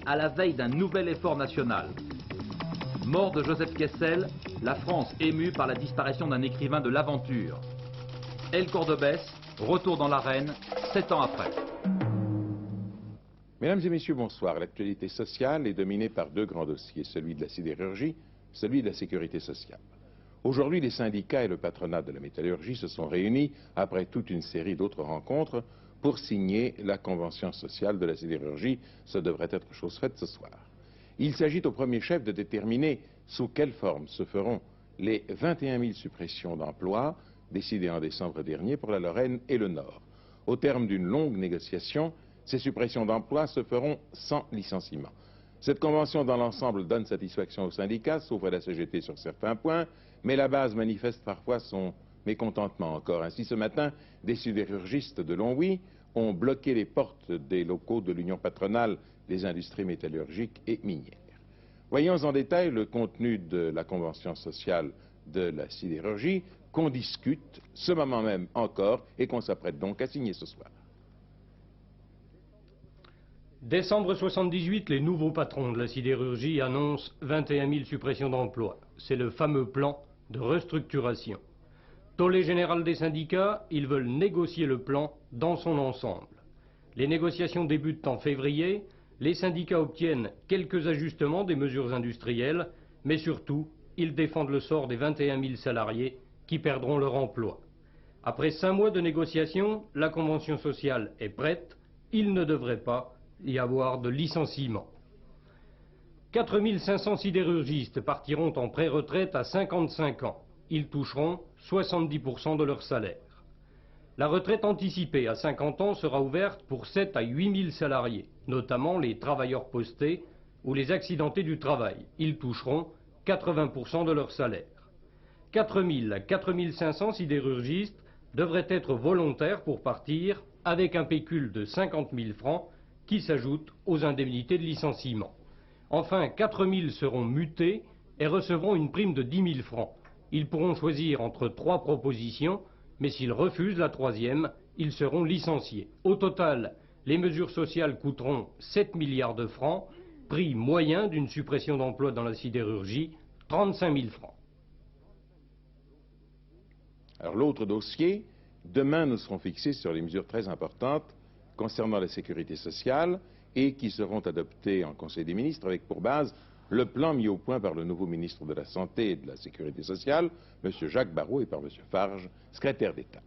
à la veille d'un nouvel effort national. Mort de Joseph Kessel, la France émue par la disparition d'un écrivain de l'aventure. El Cordobès, retour dans l'arène, 7 ans après. Mesdames et messieurs, bonsoir. L'actualité sociale est dominée par deux grands dossiers, celui de la sidérurgie, celui de la sécurité sociale. Aujourd'hui, les syndicats et le patronat de la métallurgie se sont réunis, après toute une série d'autres rencontres, pour signer la convention sociale de la sidérurgie. Ce devrait être chose faite ce soir. Il s'agit au premier chef de déterminer sous quelle forme se feront les 21 000 suppressions d'emplois décidées en décembre dernier pour la Lorraine et le Nord. Au terme d'une longue négociation, ces suppressions d'emplois se feront sans licenciement. Cette convention dans l'ensemble donne satisfaction aux syndicats, sauf à la CGT sur certains points, mais la base manifeste parfois son mécontentement encore. Ainsi, ce matin, des sidérurgistes de Longwy ont bloqué les portes des locaux de l'Union patronale des industries métallurgiques et minières. Voyons en détail le contenu de la convention sociale de la sidérurgie qu'on discute ce moment même encore et qu'on s'apprête donc à signer ce soir. Décembre 78, les nouveaux patrons de la sidérurgie annoncent 21 000 suppressions d'emplois. C'est le fameux plan de restructuration. Tollé général des syndicats, ils veulent négocier le plan dans son ensemble. Les négociations débutent en février, les syndicats obtiennent quelques ajustements des mesures industrielles, mais surtout, ils défendent le sort des 21 000 salariés qui perdront leur emploi. Après 5 mois de négociations, la convention sociale est prête, il ne devrait pas y avoir de licenciement. 4 500 sidérurgistes partiront en pré-retraite à 55 ans. Ils toucheront 70% de leur salaire. La retraite anticipée à 50 ans sera ouverte pour 7 à 8 000 salariés, notamment les travailleurs postés ou les accidentés du travail. Ils toucheront 80% de leur salaire. 4 000 à 4 500 sidérurgistes devraient être volontaires pour partir avec un pécule de 50 000 francs qui s'ajoute aux indemnités de licenciement. Enfin, 4 000 seront mutés et recevront une prime de 10 000 francs. Ils pourront choisir entre 3 propositions, mais s'ils refusent la troisième, ils seront licenciés. Au total, les mesures sociales coûteront 7 milliards de francs, prix moyen d'une suppression d'emplois dans la sidérurgie, 35 000 francs. Alors l'autre dossier, demain nous serons fixés sur les mesures très importantes concernant la sécurité sociale et qui seront adoptées en Conseil des ministres avec pour base le plan mis au point par le nouveau ministre de la Santé et de la Sécurité sociale, M. Jacques Barrot, et par M. Farge, secrétaire d'État.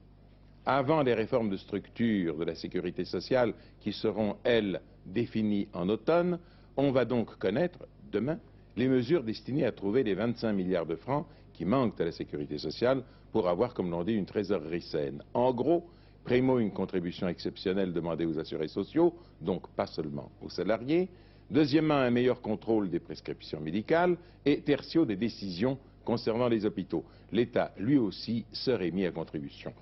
Avant les réformes de structure de la sécurité sociale qui seront, elles, définies en automne, on va donc connaître, demain, les mesures destinées à trouver les 25 milliards de francs qui manquent à la sécurité sociale pour avoir, comme l'on dit, une trésorerie saine. En gros, primo, une contribution exceptionnelle demandée aux assurés sociaux, donc pas seulement aux salariés. Deuxièmement, un meilleur contrôle des prescriptions médicales. Et tertio, des décisions concernant les hôpitaux. L'État, lui aussi, serait mis à contribution.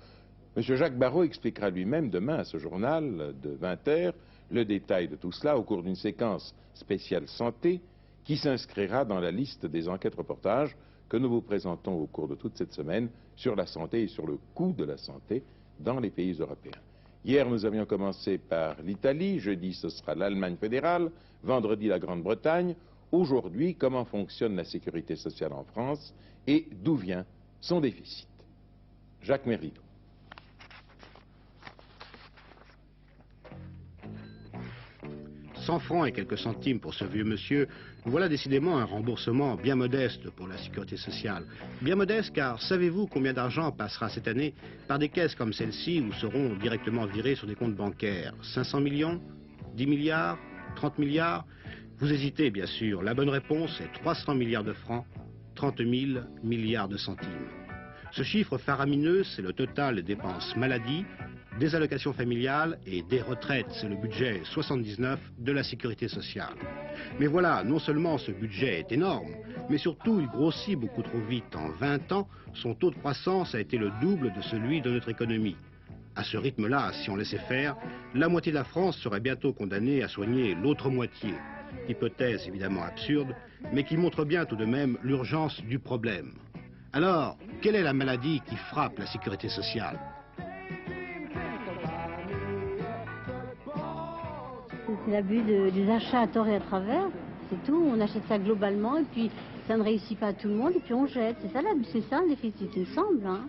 M. Jacques Barrot expliquera lui-même demain à ce journal de 20h le détail de tout cela au cours d'une séquence spéciale santé qui s'inscrira dans la liste des enquêtes reportages que nous vous présentons au cours de toute cette semaine sur la santé et sur le coût de la santé dans les pays européens. Hier, nous avions commencé par l'Italie, jeudi, ce sera l'Allemagne fédérale, vendredi, la Grande-Bretagne. Aujourd'hui, comment fonctionne la sécurité sociale en France et d'où vient son déficit? Jacques Mérideau. $100 francs et quelques centimes pour ce vieux monsieur, voilà décidément un remboursement bien modeste pour la sécurité sociale. Bien modeste car savez-vous combien d'argent passera cette année par des caisses comme celle-ci où seront directement virés sur des comptes bancaires? 500 millions? 10 milliards? 30 milliards? Vous hésitez bien sûr, la bonne réponse est 300 milliards de francs, 30 000 milliards de centimes. Ce chiffre faramineux, c'est le total des dépenses maladie, des allocations familiales et des retraites. C'est le budget 79 de la sécurité sociale. Mais voilà, non seulement ce budget est énorme, mais surtout il grossit beaucoup trop vite. En 20 ans, son taux de croissance a été le double de celui de notre économie. À ce rythme-là, si on laissait faire, la moitié de la France serait bientôt condamnée à soigner l'autre moitié. Hypothèse évidemment absurde, mais qui montre bien tout de même l'urgence du problème. Alors, quelle est la maladie qui frappe la sécurité sociale? C'est l'abus des achats à tort et à travers, c'est tout. On achète ça globalement et puis ça ne réussit pas à tout le monde et puis on jette. C'est ça le déficit, il me semble. Hein.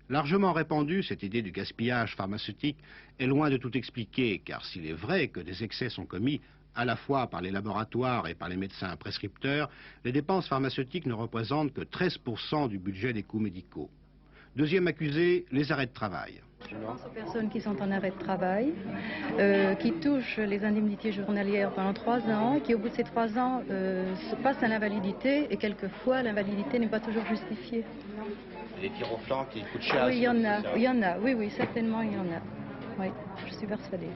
Largement répandue, cette idée du gaspillage pharmaceutique est loin de tout expliquer, car s'il est vrai que des excès sont commis à la fois par les laboratoires et par les médecins prescripteurs, les dépenses pharmaceutiques ne représentent que 13% du budget des coûts médicaux. Deuxième accusé, les arrêts de travail. Je pense aux personnes qui sont en arrêt de travail, qui touchent les indemnités journalières pendant 3 ans, qui au bout de ces 3 ans se passent à l'invalidité et quelquefois l'invalidité n'est pas toujours justifiée. Les tirs au flanc qui coûtent cher. Oui, il y en a, oui, certainement il y en a. Oui, je suis persuadée.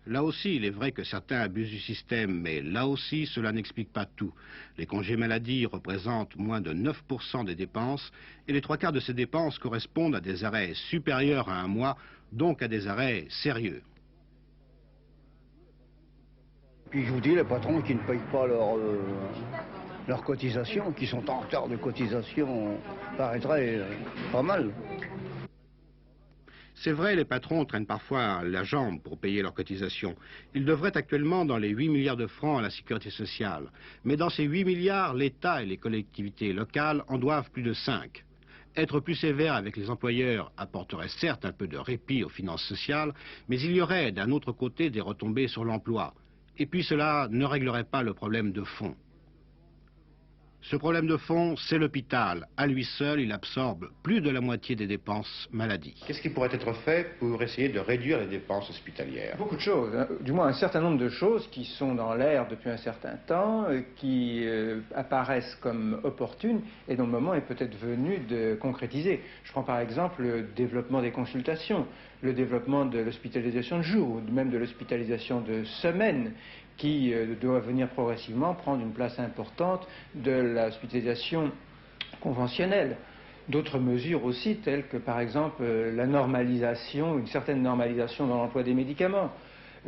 Là aussi, il est vrai que certains abusent du système, mais là aussi, cela n'explique pas tout. Les congés maladie représentent moins de 9% des dépenses, et les 3/4 de ces dépenses correspondent à des arrêts supérieurs à 1 mois, donc à des arrêts sérieux. Puis je vous dis, les patrons qui ne payent pas leurs cotisations, qui sont en retard de cotisation, paraîtrait pas mal. C'est vrai, les patrons traînent parfois la jambe pour payer leurs cotisations. Ils devraient actuellement dans les 8 milliards de francs à la sécurité sociale. Mais dans ces 8 milliards, l'État et les collectivités locales en doivent plus de 5. Être plus sévère avec les employeurs apporterait certes un peu de répit aux finances sociales, mais il y aurait d'un autre côté des retombées sur l'emploi. Et puis cela ne réglerait pas le problème de fond. Ce problème de fond, c'est l'hôpital. À lui seul, il absorbe plus de la moitié des dépenses maladie. Qu'est-ce qui pourrait être fait pour essayer de réduire les dépenses hospitalières? Beaucoup de choses, hein. Du moins un certain nombre de choses qui sont dans l'air depuis un certain temps, qui apparaissent comme opportunes et dont le moment est peut-être venu de concrétiser. Je prends par exemple le développement des consultations, le développement de l'hospitalisation de jour, ou même de l'hospitalisation de semaine, qui doit venir progressivement prendre une place importante de l'hospitalisation conventionnelle. D'autres mesures aussi, telles que par exemple la normalisation, une certaine normalisation dans l'emploi des médicaments,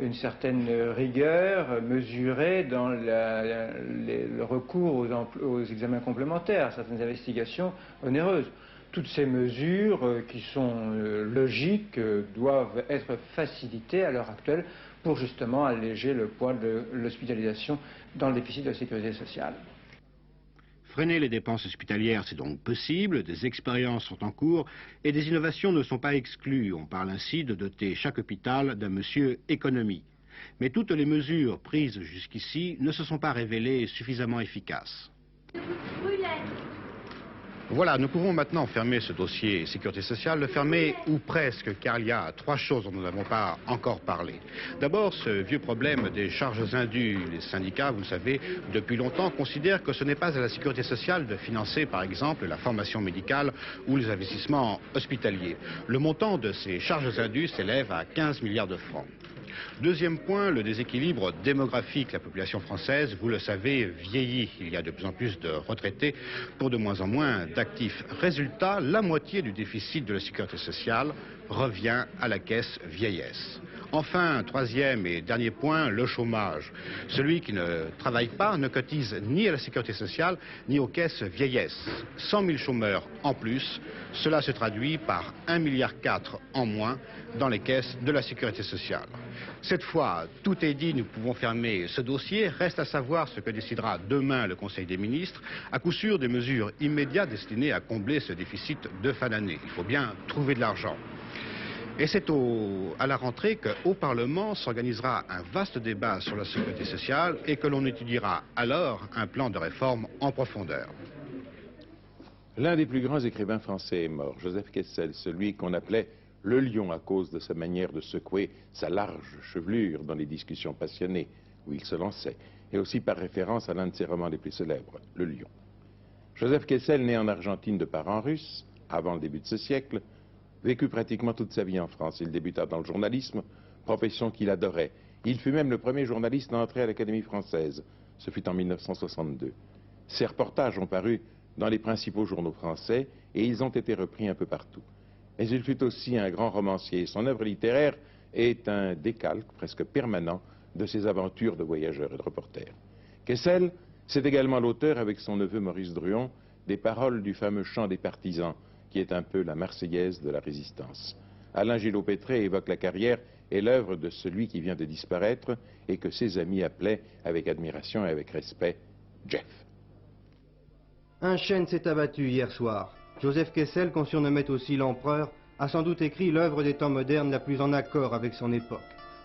une certaine rigueur mesurée dans le recours aux examens complémentaires, certaines investigations onéreuses. Toutes ces mesures qui sont logiques doivent être facilitées à l'heure actuelle pour justement alléger le poids de l'hospitalisation dans le déficit de la sécurité sociale. Freiner les dépenses hospitalières, c'est donc possible, des expériences sont en cours et des innovations ne sont pas exclues. On parle ainsi de doter chaque hôpital d'un monsieur économie. Mais toutes les mesures prises jusqu'ici ne se sont pas révélées suffisamment efficaces. Voilà, nous pouvons maintenant fermer ce dossier sécurité sociale, le fermer ou presque, car il y a 3 choses dont nous n'avons pas encore parlé. D'abord, ce vieux problème des charges indues. Les syndicats, vous le savez, depuis longtemps considèrent que ce n'est pas à la sécurité sociale de financer, par exemple, la formation médicale ou les investissements hospitaliers. Le montant de ces charges indues s'élève à 15 milliards de francs. Deuxième point, le déséquilibre démographique. La population française, vous le savez, vieillit. Il y a de plus en plus de retraités pour de moins en moins d'actifs. Résultat, la moitié du déficit de la sécurité sociale revient à la caisse vieillesse. Enfin, troisième et dernier point, le chômage. Celui qui ne travaille pas ne cotise ni à la sécurité sociale ni aux caisses vieillesse. 100 000 chômeurs en plus, cela se traduit par 1,4 milliard en moins dans les caisses de la sécurité sociale. Cette fois, tout est dit, nous pouvons fermer ce dossier. Reste à savoir ce que décidera demain le Conseil des ministres. À coup sûr, des mesures immédiates destinées à combler ce déficit de fin d'année. Il faut bien trouver de l'argent. Et c'est à la rentrée qu'au Parlement s'organisera un vaste débat sur la sécurité sociale et que l'on étudiera alors un plan de réforme en profondeur. L'un des plus grands écrivains français est mort, Joseph Kessel, celui qu'on appelait le lion à cause de sa manière de secouer sa large chevelure dans les discussions passionnées où il se lançait, et aussi par référence à l'un de ses romans les plus célèbres, Le Lion. Joseph Kessel, né en Argentine de parents russes, avant le début de ce siècle, vécut pratiquement toute sa vie en France. Il débuta dans le journalisme, profession qu'il adorait. Il fut même le premier journaliste à entrer à l'Académie française. Ce fut en 1962. Ses reportages ont paru dans les principaux journaux français et ils ont été repris un peu partout. Mais il fut aussi un grand romancier. Son œuvre littéraire est un décalque presque permanent de ses aventures de voyageurs et de reporters. Kessel, c'est également l'auteur, avec son neveu Maurice Druon, des paroles du fameux chant des partisans, qui est un peu la Marseillaise de la résistance. Alain Gillot-Pétré évoque la carrière est l'œuvre de celui qui vient de disparaître et que ses amis appelaient avec admiration et avec respect Jeff. Un chêne s'est abattu hier soir. Joseph Kessel, qu'on surnommait aussi l'empereur, a sans doute écrit l'œuvre des temps modernes la plus en accord avec son époque.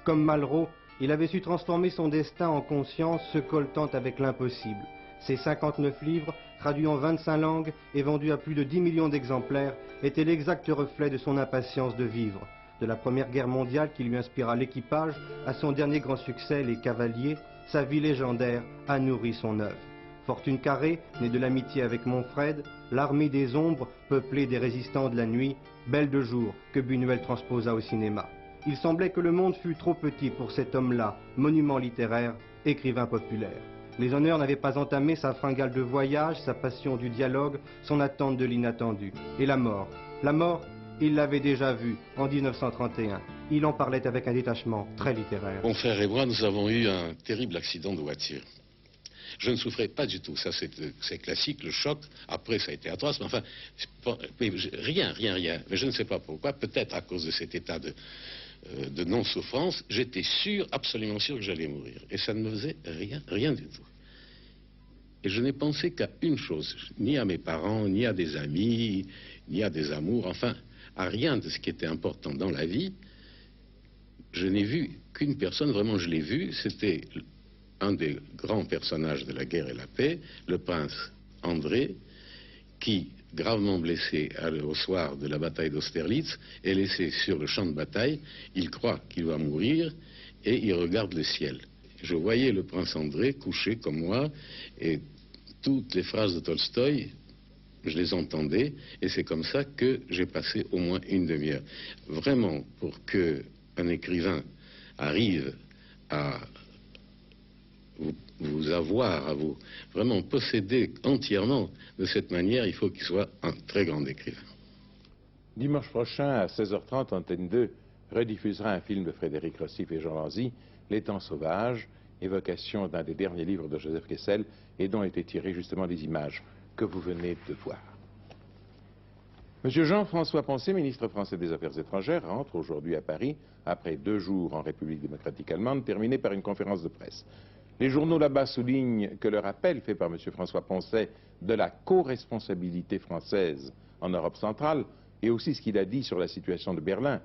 Comme Malraux, il avait su transformer son destin en conscience, se coltant avec l'impossible. Ses 59 livres, traduits en 25 langues et vendus à plus de 10 millions d'exemplaires, étaient l'exact reflet de son impatience de vivre. De la Première Guerre mondiale qui lui inspira l'équipage, à son dernier grand succès, Les Cavaliers, sa vie légendaire a nourri son œuvre. Fortune carrée, née de l'amitié avec Montfred, L'Armée des ombres, peuplée des résistants de la nuit, Belle de jour, que Buñuel transposa au cinéma. Il semblait que le monde fût trop petit pour cet homme-là, monument littéraire, écrivain populaire. Les honneurs n'avaient pas entamé sa fringale de voyage, sa passion du dialogue, son attente de l'inattendu. Et la mort, il l'avait déjà vue en 1931. Il en parlait avec un détachement très littéraire. Mon frère et moi, nous avons eu un terrible accident de voiture. Je ne souffrais pas du tout, ça c'est classique, le choc, après ça a été atroce, mais enfin, rien. Mais je ne sais pas pourquoi, peut-être à cause de cet état de non-souffrance, j'étais sûr, absolument sûr que j'allais mourir. Et ça ne me faisait rien du tout. Et je n'ai pensé qu'à une chose, ni à mes parents, ni à des amis, ni à des amours, enfin, à rien de ce qui était important dans la vie. Je n'ai vu qu'une personne, vraiment je l'ai vu, c'était un des grands personnages de la guerre et la paix, le prince André, qui, gravement blessé au soir de la bataille d'Austerlitz, est laissé sur le champ de bataille. Il croit qu'il va mourir et il regarde le ciel. Je voyais le prince André couché comme moi et toutes les phrases de Tolstoï, je les entendais et c'est comme ça que j'ai passé au moins une demi-heure. Vraiment, pour qu'un écrivain arrive à vous avoir, à vous vraiment posséder entièrement de cette manière, il faut qu'il soit un très grand écrivain. Dimanche prochain, à 16h30, Antenne 2 rediffusera un film de Frédéric Rossif et Jean Lanzy, Les Temps Sauvages, évocation d'un des derniers livres de Joseph Kessel et dont étaient tirées justement les images que vous venez de voir. Monsieur Jean-François Poncet, ministre français des Affaires étrangères, rentre aujourd'hui à Paris après 2 jours en République démocratique allemande, terminés par une conférence de presse. Les journaux là-bas soulignent que le rappel fait par M. François Poncet de la co-responsabilité française en Europe centrale et aussi ce qu'il a dit sur la situation de Berlin,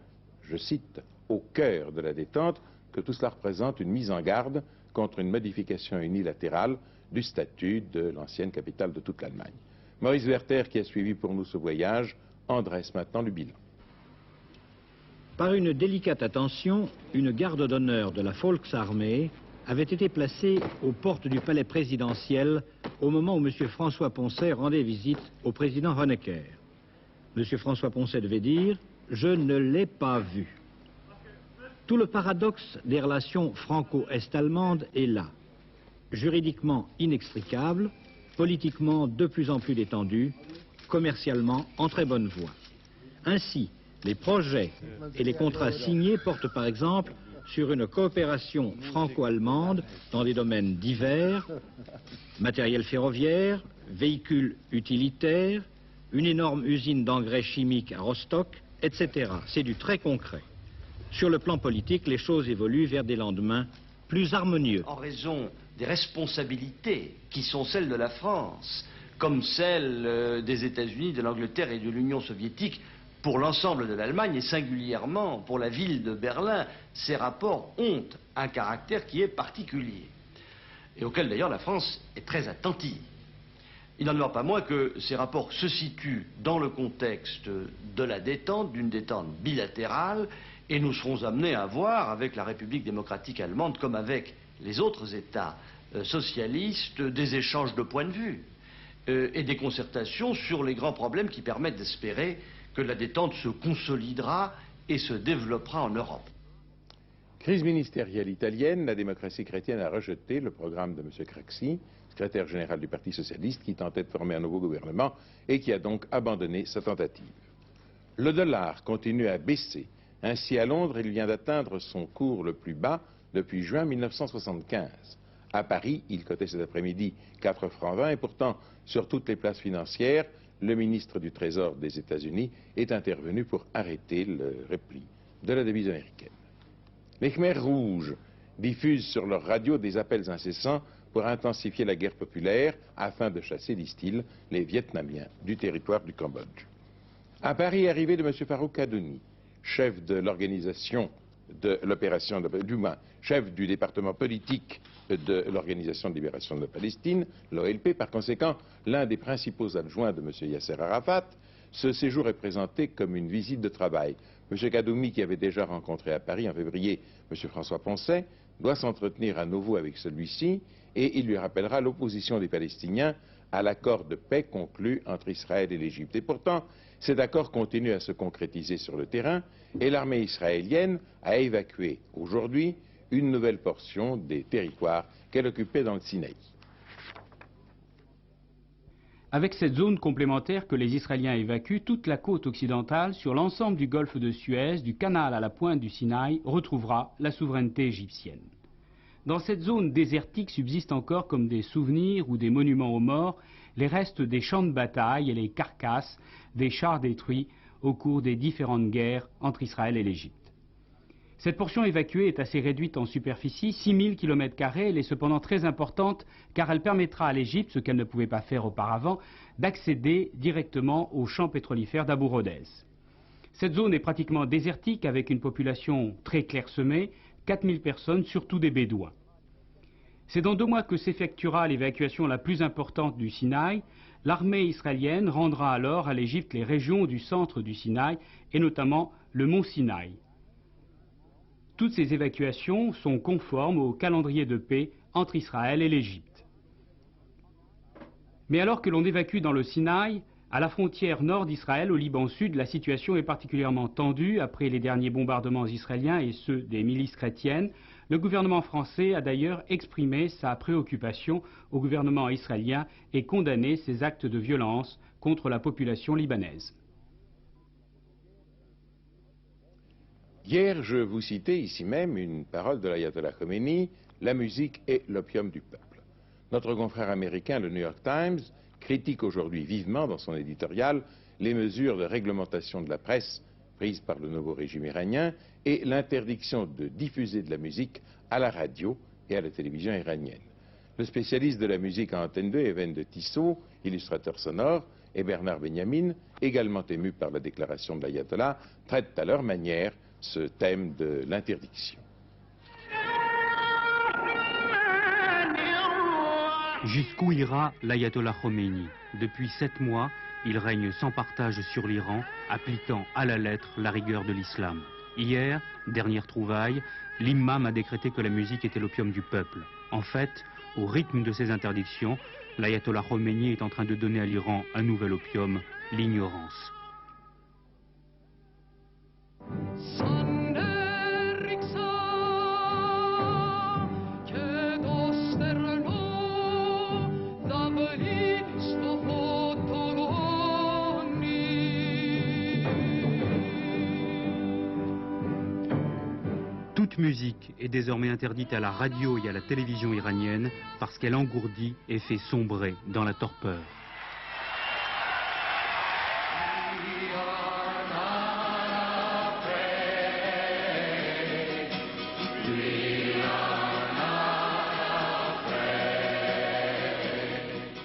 je cite, au cœur de la détente, que tout cela représente une mise en garde contre une modification unilatérale du statut de l'ancienne capitale de toute l'Allemagne. Maurice Werther, qui a suivi pour nous ce voyage, en dresse maintenant le bilan. Par une délicate attention, une garde d'honneur de la Volksarmee avait été placée aux portes du palais présidentiel au moment où M. François Poncet rendait visite au président Honecker. M. François Poncet devait dire « Je ne l'ai pas vu ». Tout le paradoxe des relations franco-est-allemandes est là. Juridiquement inextricable, politiquement de plus en plus détendu, commercialement en très bonne voie. Ainsi, les projets et les contrats signés portent par exemple sur une coopération franco-allemande dans des domaines divers, matériel ferroviaire, véhicules utilitaires, une énorme usine d'engrais chimiques à Rostock, etc. C'est du très concret. Sur le plan politique, les choses évoluent vers des lendemains plus harmonieux. En raison des responsabilités qui sont celles de la France, comme celles des États-Unis, de l'Angleterre et de l'Union soviétique, pour l'ensemble de l'Allemagne et singulièrement pour la ville de Berlin, ces rapports ont un caractère qui est particulier et auquel d'ailleurs la France est très attentive. Il n'en demeure pas moins que ces rapports se situent dans le contexte de la détente, d'une détente bilatérale, et nous serons amenés à voir avec la République démocratique allemande comme avec les autres États socialistes des échanges de points de vue et des concertations sur les grands problèmes qui permettent d'espérer que la détente se consolidera et se développera en Europe. Crise ministérielle italienne, la démocratie chrétienne a rejeté le programme de M. Craxi, secrétaire général du Parti socialiste, qui tentait de former un nouveau gouvernement et qui a donc abandonné sa tentative. Le dollar continue à baisser. Ainsi, à Londres, il vient d'atteindre son cours le plus bas depuis juin 1975. À Paris, il cotait cet après-midi 4,20 francs et pourtant, sur toutes les places financières, le ministre du Trésor des États-Unis est intervenu pour arrêter le repli de la devise américaine. Les Khmers rouges diffusent sur leur radio des appels incessants pour intensifier la guerre populaire afin de chasser, disent-ils, les Vietnamiens du territoire du Cambodge. À Paris, arrivée de M. Farouk Kaddouni, chef de l'organisation de l'opération, du moins chef du département politique de l'Organisation de libération de la Palestine, l'OLP, par conséquent l'un des principaux adjoints de M. Yasser Arafat, ce séjour est présenté comme une visite de travail. M. Kaddoumi, qui avait déjà rencontré à Paris en février M. François Poncet, doit s'entretenir à nouveau avec celui-ci et il lui rappellera l'opposition des Palestiniens à l'accord de paix conclu entre Israël et l'Égypte. Et pourtant, cet accord continue à se concrétiser sur le terrain et l'armée israélienne a évacué aujourd'hui une nouvelle portion des territoires qu'elle occupait dans le Sinaï. Avec cette zone complémentaire que les Israéliens évacuent, toute la côte occidentale, sur l'ensemble du golfe de Suez, du canal à la pointe du Sinaï, retrouvera la souveraineté égyptienne. Dans cette zone désertique subsistent encore comme des souvenirs ou des monuments aux morts les restes des champs de bataille et les carcasses des chars détruits au cours des différentes guerres entre Israël et l'Égypte. Cette portion évacuée est assez réduite en superficie, 6000 km², elle est cependant très importante car elle permettra à l'Égypte, ce qu'elle ne pouvait pas faire auparavant, d'accéder directement aux champs pétrolifères d'Abu Rodez. Cette zone est pratiquement désertique avec une population très clairsemée, 4000 personnes, surtout des Bédouins. C'est dans 2 mois que s'effectuera l'évacuation la plus importante du Sinaï. L'armée israélienne rendra alors à l'Égypte les régions du centre du Sinaï et notamment le mont Sinaï. Toutes ces évacuations sont conformes au calendrier de paix entre Israël et l'Égypte. Mais alors que l'on évacue dans le Sinaï, à la frontière nord d'Israël, au Liban Sud, la situation est particulièrement tendue après les derniers bombardements israéliens et ceux des milices chrétiennes. Le gouvernement français a d'ailleurs exprimé sa préoccupation au gouvernement israélien et condamné ces actes de violence contre la population libanaise. Hier, je vous citais ici même une parole de l'ayatollah Khomeini, « La musique est l'opium du peuple ». Notre confrère américain, le New York Times, critique aujourd'hui vivement dans son éditorial les mesures de réglementation de la presse prises par le nouveau régime iranien et l'interdiction de diffuser de la musique à la radio et à la télévision iranienne. Le spécialiste de la musique à Antenne 2, Even de Tissot, illustrateur sonore, et Bernard Benjamin, également émus par la déclaration de l'ayatollah, traitent à leur manière ce thème de l'interdiction. Jusqu'où ira l'ayatollah Khomeini? Depuis 7 mois, il règne sans partage sur l'Iran, appliquant à la lettre la rigueur de l'islam. Hier, dernière trouvaille, l'imam a décrété que la musique était l'opium du peuple. En fait, au rythme de ces interdictions, l'ayatollah Khomeini est en train de donner à l'Iran un nouvel opium, l'ignorance. Toute musique est désormais interdite à la radio et à la télévision iranienne parce qu'elle engourdit et fait sombrer dans la torpeur.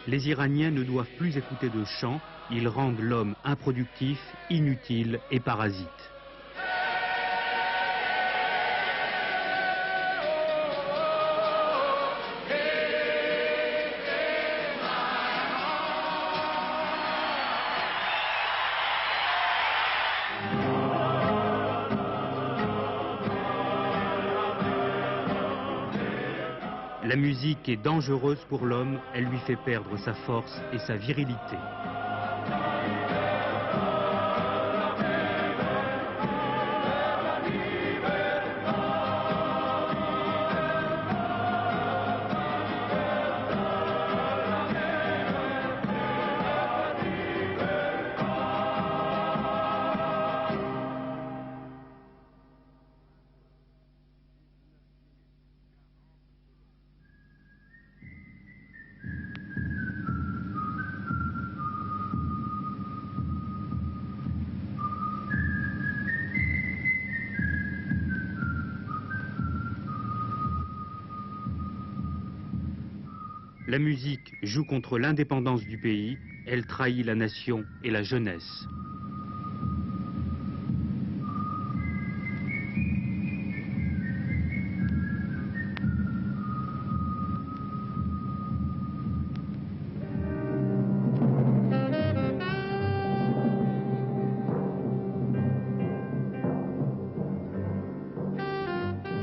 Les Iraniens ne doivent plus écouter de chants, ils rendent l'homme improductif, inutile et parasite. La musique est dangereuse pour l'homme, elle lui fait perdre sa force et sa virilité. La musique joue contre l'indépendance du pays, elle trahit la nation et la jeunesse.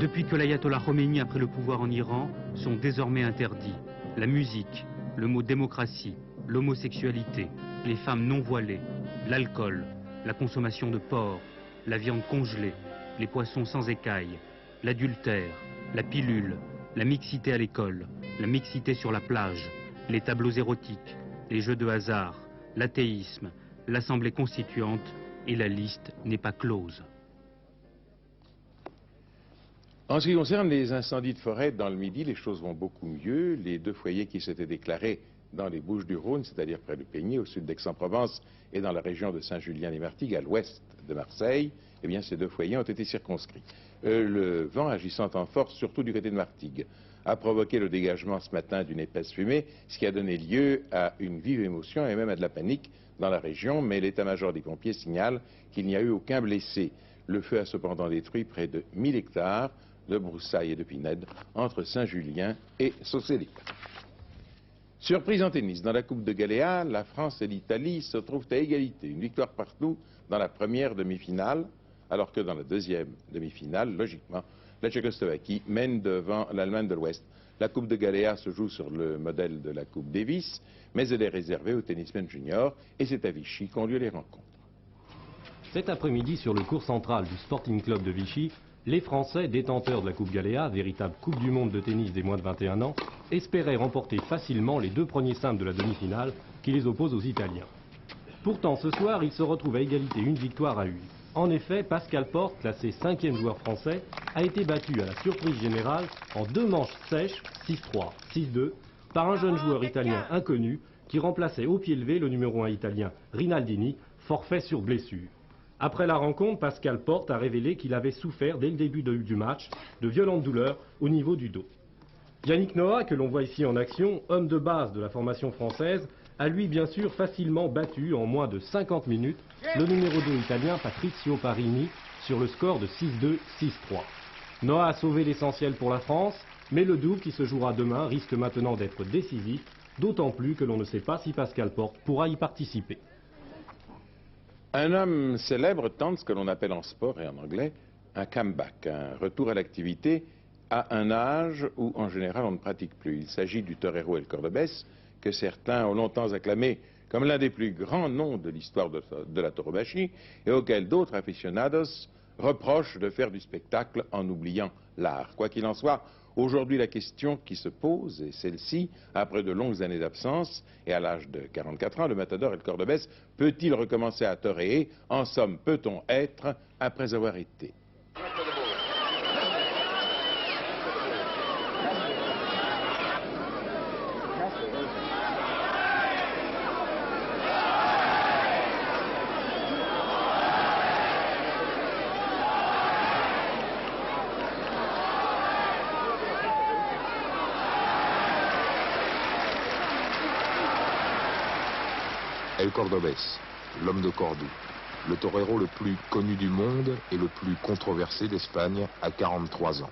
Depuis que l'ayatollah Khomeini a pris le pouvoir en Iran, sont désormais interdits la musique, le mot démocratie, l'homosexualité, les femmes non voilées, l'alcool, la consommation de porc, la viande congelée, les poissons sans écailles, l'adultère, la pilule, la mixité à l'école, la mixité sur la plage, les tableaux érotiques, les jeux de hasard, l'athéisme, l'Assemblée constituante, et la liste n'est pas close. En ce qui concerne les incendies de forêt dans le Midi, les choses vont beaucoup mieux. Les 2 foyers qui s'étaient déclarés dans les Bouches-du-Rhône, c'est-à-dire près de Peigny, au sud d'Aix-en-Provence, et dans la région de Saint-Julien-les-Martigues, à l'ouest de Marseille, eh bien, ces 2 foyers ont été circonscrits. Le vent, agissant en force, surtout du côté de Martigues, a provoqué le dégagement ce matin d'une épaisse fumée, ce qui a donné lieu à une vive émotion et même à de la panique dans la région, mais l'état-major des pompiers signale qu'il n'y a eu aucun blessé. Le feu a cependant détruit près de 1000 hectares de broussailles et de pinèdes entre Saint-Julien et Saucélic. Surprise en tennis, dans la Coupe de Galéa, la France et l'Italie se trouvent à égalité. Une victoire partout dans la première demi-finale, alors que dans la deuxième demi-finale, logiquement, la Tchécoslovaquie mène devant l'Allemagne de l'Ouest. La Coupe de Galéa se joue sur le modèle de la Coupe Davis, mais elle est réservée aux tennismen juniors, et c'est à Vichy qu'ont lieu les rencontres. Cet après-midi, sur le court central du Sporting Club de Vichy, les Français, détenteurs de la Coupe Galéa, véritable Coupe du Monde de tennis des moins de 21 ans, espéraient remporter facilement les 2 premiers simples de la demi-finale qui les opposent aux Italiens. Pourtant, ce soir, ils se retrouvent à égalité, une victoire à 1. En effet, Pascal Porte, classé 5e joueur français, a été battu à la surprise générale en 2 manches sèches, 6-3, 6-2, par un jeune joueur italien inconnu qui remplaçait au pied levé le numéro 1 italien Rinaldini, forfait sur blessure. Après la rencontre, Pascal Porte a révélé qu'il avait souffert dès le début du match de violentes douleurs au niveau du dos. Yannick Noah, que l'on voit ici en action, homme de base de la formation française, a lui bien sûr facilement battu en moins de 50 minutes le numéro 2 italien Patrizio Parini sur le score de 6-2, 6-3. Noah a sauvé l'essentiel pour la France, mais le double qui se jouera demain risque maintenant d'être décisif, d'autant plus que l'on ne sait pas si Pascal Porte pourra y participer. Un homme célèbre tente ce que l'on appelle en sport et en anglais un comeback, un retour à l'activité à un âge où en général on ne pratique plus. Il s'agit du torero El Cordobés, que certains ont longtemps acclamé comme l'un des plus grands noms de l'histoire de la tauromachie et auquel d'autres aficionados reprochent de faire du spectacle en oubliant l'art. Quoi qu'il en soit, aujourd'hui la question qui se pose est celle-ci, après de longues années d'absence et à l'âge de 44 ans, le matador El Cordobés peut-il recommencer à toréer? En somme, peut-on être après avoir été? El Cordobés, l'homme de Cordoue, le torero le plus connu du monde et le plus controversé d'Espagne à 43 ans.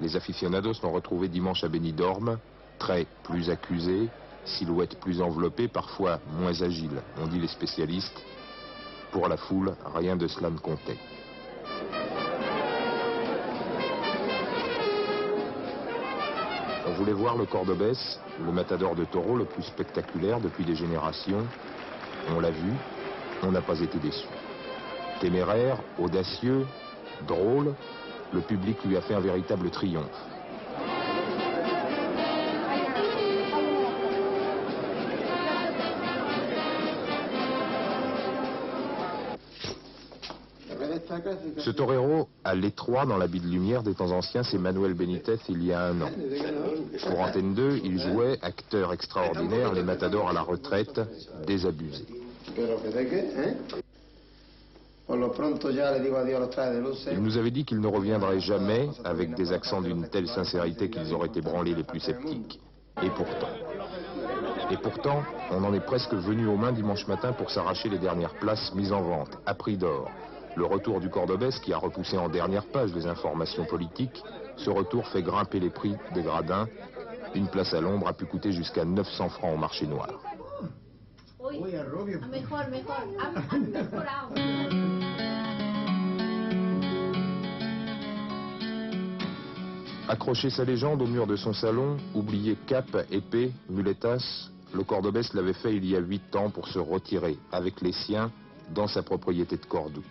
Les aficionados l'ont retrouvé dimanche à Benidorm, traits plus accusés, silhouette plus enveloppée, parfois moins agile, ont dit les spécialistes. Pour la foule, rien de cela ne comptait. On voulait voir le Cordobés, le matador de taureau le plus spectaculaire depuis des générations. On l'a vu, on n'a pas été déçu. Téméraire, audacieux, drôle, le public lui a fait un véritable triomphe. Ce torero a l'étroit dans l'habit de lumière des temps anciens, c'est Manuel Benítez il y a 1 an. Pour Antenne 2, il jouait, acteur extraordinaire, les matadors à la retraite, désabusés. Il nous avait dit qu'il ne reviendrait jamais, avec des accents d'une telle sincérité qu'ils auraient ébranlé les plus sceptiques. Et pourtant, on en est presque venu aux mains dimanche matin pour s'arracher les dernières places mises en vente, à prix d'or. Le retour du cordobès, qui a repoussé en dernière page les informations politiques, ce retour fait grimper les prix des gradins. Une place à l'ombre a pu coûter jusqu'à 900 francs au marché noir. Accrocher sa légende au mur de son salon, oublier cap, épée, muletas, le cordobès l'avait fait il y a 8 ans pour se retirer, avec les siens, dans sa propriété de Cordoue.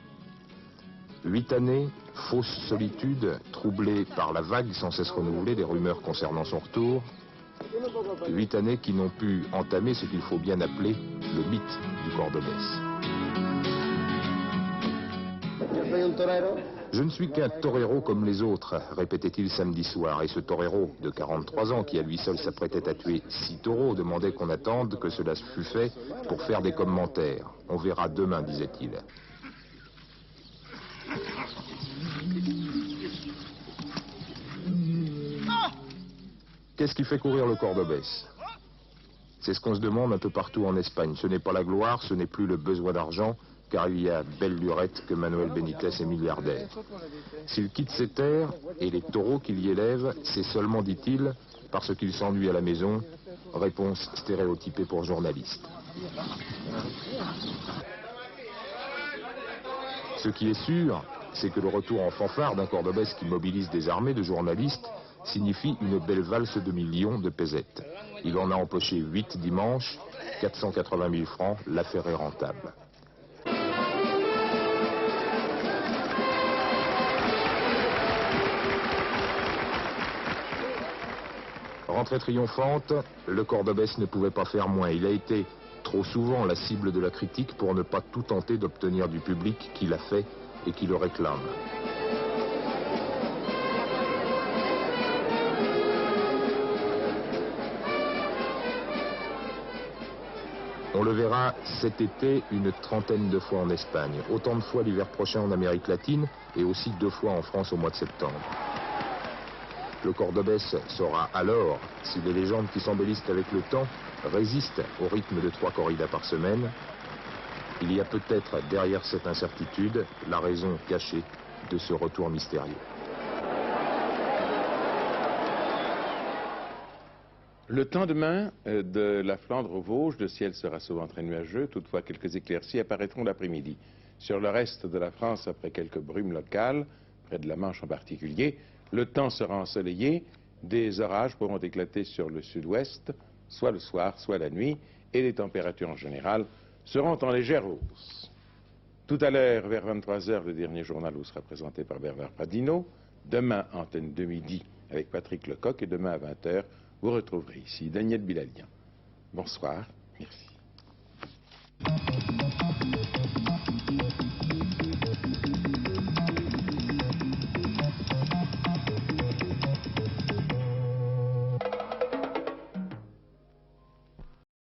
8 années, fausse solitude, troublée par la vague sans cesse renouvelée des rumeurs concernant son retour. 8 années qui n'ont pu entamer ce qu'il faut bien appeler le mythe du cordobès. Je ne suis qu'un torero comme les autres, répétait-il samedi soir, et ce torero de 43 ans, qui à lui seul s'apprêtait à tuer 6 taureaux, demandait qu'on attende que cela fût fait pour faire des commentaires. On verra demain, disait-il. Qu'est-ce qui fait courir le cordobès? C'est ce qu'on se demande un peu partout en Espagne. Ce n'est pas la gloire, ce n'est plus le besoin d'argent, car il y a belle lurette que Manuel Benítez est milliardaire. S'il quitte ses terres et les taureaux qu'il y élève, c'est seulement, dit-il, parce qu'il s'ennuie à la maison. Réponse stéréotypée pour journaliste. Ce qui est sûr, c'est que le retour en fanfare d'un cordobès qui mobilise des armées de journalistes signifie une belle valse de millions de pesettes. Il en a empoché 8 dimanche, 480 000 francs, l'affaire est rentable. Rentrée triomphante, le cordobès ne pouvait pas faire moins. Il a été trop souvent la cible de la critique pour ne pas tout tenter d'obtenir du public qui l'a fait et qui le réclame. On le verra cet été une trentaine de fois en Espagne, autant de fois l'hiver prochain en Amérique latine et aussi 2 fois en France au mois de septembre. Le cordobès saura alors si les légendes qui s'embellissent avec le temps résistent au rythme de 3 corridas par semaine. Il y a peut-être derrière cette incertitude la raison cachée de ce retour mystérieux. Le temps demain de la Flandre aux Vosges, le ciel sera souvent très nuageux, toutefois quelques éclaircies apparaîtront l'après-midi. Sur le reste de la France, après quelques brumes locales, près de la Manche en particulier, le temps sera ensoleillé, des orages pourront éclater sur le sud-ouest, soit le soir, soit la nuit, et les températures en général seront en légère hausse. Tout à l'heure, vers 23 h, le dernier journal vous sera présenté par Bernard Pradino. Demain, antenne de midi avec Patrick Lecoq, et demain à 20 h, vous retrouverez ici Daniel Bilalian. Bonsoir, merci.